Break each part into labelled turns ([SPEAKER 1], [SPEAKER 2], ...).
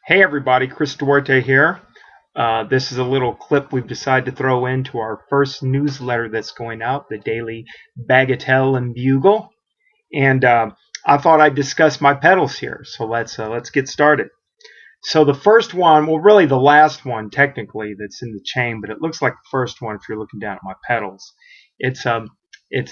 [SPEAKER 1] Hey everybody, Chris Duarte here. This is a little clip we've decided to throw into our first newsletter that's going out, the Daily Bagatelle and Bugle. And I thought I'd discuss my pedals here. So let's get started. So the first one, well, really the last one technically that's in the chain, but it looks like the first one if you're looking down at my pedals. It's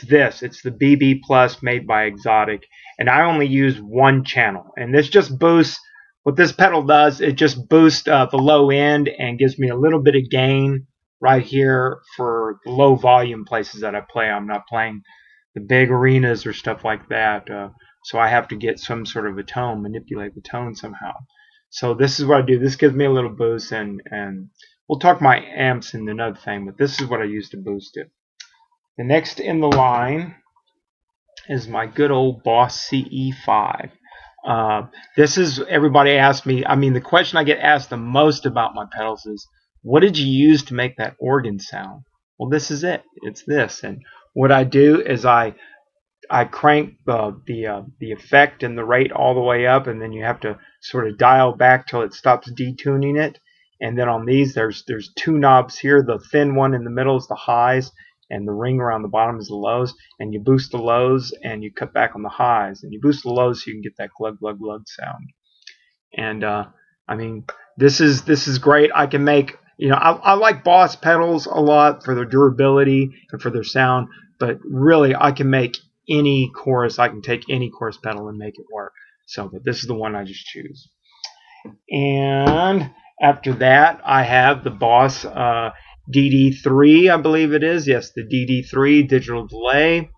[SPEAKER 1] this. It's the BB Plus made by Exotic, and I only use one channel. And this just boosts. What this pedal does, it just boosts the low end and gives me a little bit of gain right here for the low volume places that I play. I'm not playing the big arenas or stuff like that, so I have to get some sort of a tone, manipulate the tone somehow. So this is what I do. This gives me a little boost, and we'll talk my amps in another thing, but this is what I use to boost it. The next in the line is my good old Boss CE5. This is, everybody asks me, the question I get asked the most about my pedals is, what did you use to make that organ sound? Well, this is it. It's this. And what I do is I crank the effect and the rate all the way up, and then you have to sort of dial back till it stops detuning it. And then on these, there's two knobs here. The thin one in the middle is the highs, and the ring around the bottom is the lows, and you boost the lows and you cut back on the highs, and you boost the lows so you can get that glug glug glug sound. And this is great. I can make, I like Boss pedals a lot for their durability and for their sound, but really I can make any chorus. I can take any chorus pedal and make it work. So, but this is the one I just choose. And after that, I have the Boss DD3, I believe it is. Yes, the DD3 digital delay.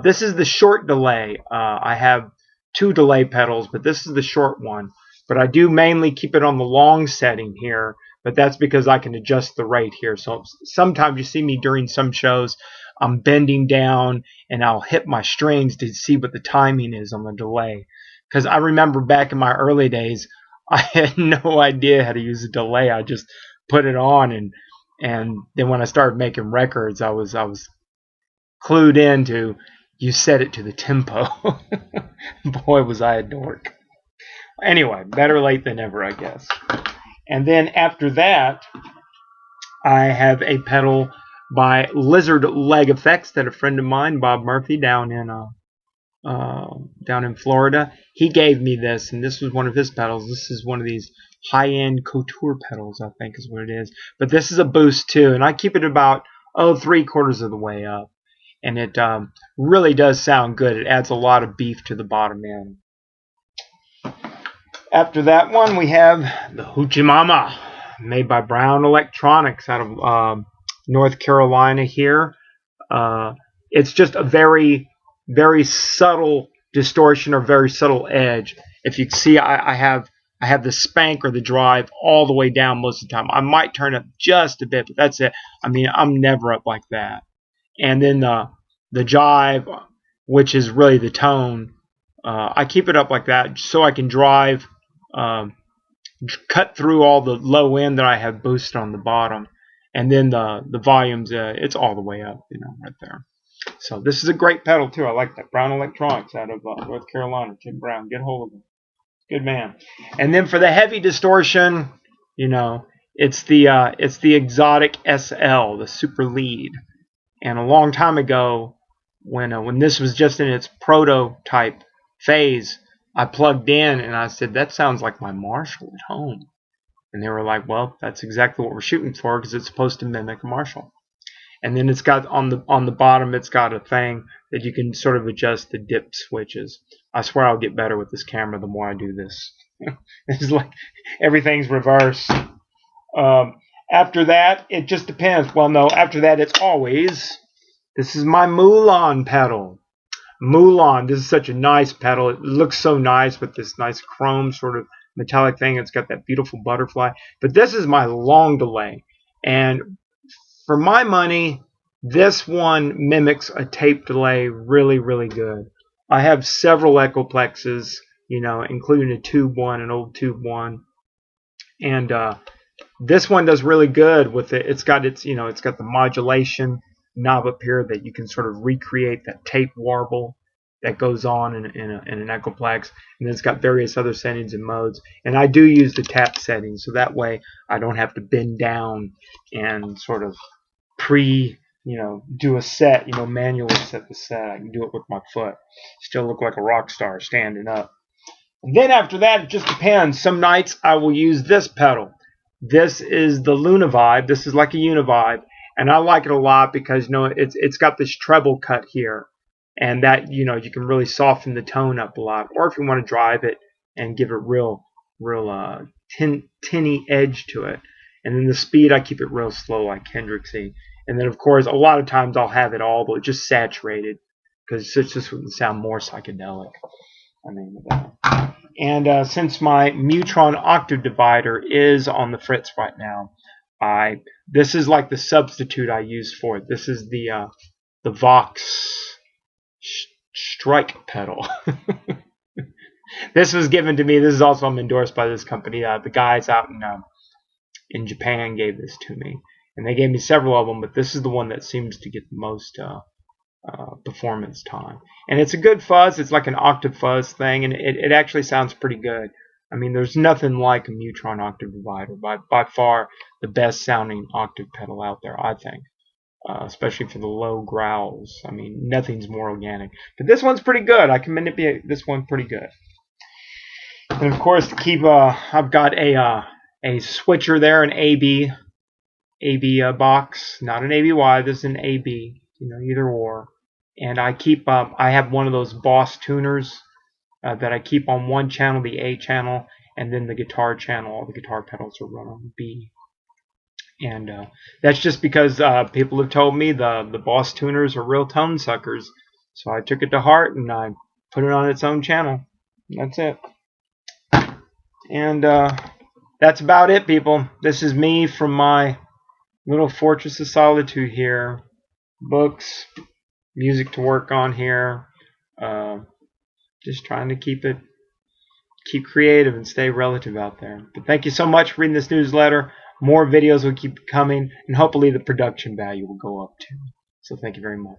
[SPEAKER 1] This is the short delay. I have two delay pedals, but this is the short one. But I do mainly keep it on the long setting here, but that's because I can adjust the rate here. So sometimes you see me during some shows, I'm bending down and I'll hit my strings to see what the timing is on the delay. Because I remember back in my early days, I had no idea how to use a delay. I just put it on, and then when I started making records, I was clued into, you set it to the tempo. Boy, was I a dork. Anyway, better late than never, I guess. And then after that, I have a pedal by Lizard Leg Effects that a friend of mine, Bob Murphy, down in Florida, he gave me this, and this was one of his pedals. This is one of these high-end couture pedals, I think is what it is. But this is a boost too, and I keep it about 3/4 of the way up, and it really does sound good. It adds a lot of beef to the bottom end. After that one, we have the Huchima, made by Brown Electronics out of North Carolina here. It's just a very, very subtle distortion or very subtle edge. If you can see, I have the spank or the drive all the way down most of the time. I might turn up just a bit, but that's it. I'm never up like that. And then the jive, which is really the tone, I keep it up like that so I can drive, cut through all the low end that I have boosted on the bottom. And then the volumes, it's all the way up, right there. So this is a great pedal too. I like that. Brown Electronics out of North Carolina. Jim Brown, get hold of him. Good man. And then for the heavy distortion, it's the Exotic SL, the Super Lead. And a long time ago, when this was just in its prototype phase, I plugged in and I said, that sounds like my Marshall at home. And they were like, well, that's exactly what we're shooting for, because it's supposed to mimic a Marshall. And then it's got on the bottom, it's got a thing that you can sort of adjust the dip switches. I swear I'll get better with this camera the more I do this. It's like everything's reversed. After that, it just depends. Well, no, after that, it's always, this is my Mulan pedal. Mulan, this is such a nice pedal. It looks so nice with this nice chrome sort of metallic thing. It's got that beautiful butterfly. But this is my long delay. And for my money, this one mimics a tape delay really, really good. I have several Echoplexes, including a tube one, an old tube one. And this one does really good with it. It's got it's got the modulation knob up here that you can sort of recreate that tape warble. that goes on in an Echoplex, and then it's got various other settings and modes. And I do use the tap settings, so that way I don't have to bend down and sort of do a set, manually set the set. I can do it with my foot. Still look like a rock star standing up. And then after that, it just depends. Some nights I will use this pedal. This is the Luna Vibe. This is like a Univibe, and I like it a lot because it's got this treble cut here, and that you can really soften the tone up a lot. Or if you want to drive it and give it real tinny edge to it. And then the speed, I keep it real slow, like Hendrixy. And then of course, a lot of times I'll have it all, but just saturated because it's just would sound more psychedelic. And since my Mutron octave divider is on the fritz right now, this is like the substitute I use for it. This is the Vox Strike pedal. This was given to me. This is also, I'm endorsed by this company. The guys out in Japan gave this to me, and they gave me several of them, but this is the one that seems to get the most performance time. And it's a good fuzz. It's like an octave fuzz thing, and it actually sounds pretty good. I mean, there's nothing like a Mutron octave divider. By far the best sounding octave pedal out there, I think. Especially for the low growls. I mean, nothing's more organic. But this one's pretty good. I can manipulate this one pretty good. And of course, to keep, I've got a switcher there, an AB box, not an ABY. This is an AB. Either or. And I have one of those Boss tuners that I keep on one channel, the A channel, and then the guitar channel. All the guitar pedals are run on B. And that's just because people have told me the Boss tuners are real tone suckers. So I took it to heart and I put it on its own channel. That's it. And that's about it, people. This is me from my little fortress of solitude here. Books, music to work on here. Just trying to keep creative and stay relative out there. But thank you so much for reading this newsletter. More videos will keep coming, and hopefully the production value will go up too. So thank you very much.